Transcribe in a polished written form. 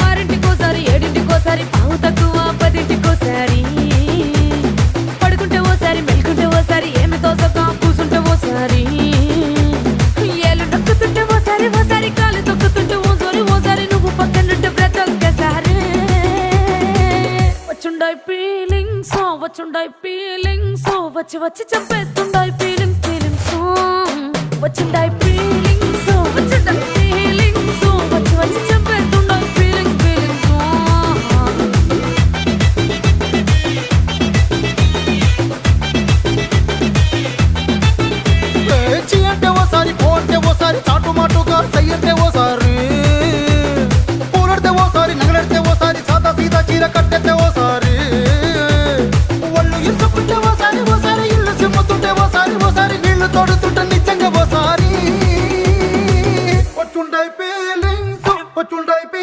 ఆరింటికోసారి ఏడింటికోసారి పావు తక్కువ పదింటికోసారి పడుకుంటే ఓసారి మెలుకుంటే ఓసారి ఏమి తోసక కూసుంటే ఓసారి ఏళ్ళు నొక్కుతుంటే ఓసారి ఓసారి కాలు తొక్కుతుంటే ఓసారి నువ్వు పక్కనుంటే బ్రతొక్కసారి వచ్చుండాయి ఫీలింగ్స్ వచ్చి వచ్చి చంపేస్తుండాయి ఫీలింగ్స్ వచ్చిండాయి ఫీలింగ్స్ వచ్చి వచ్చి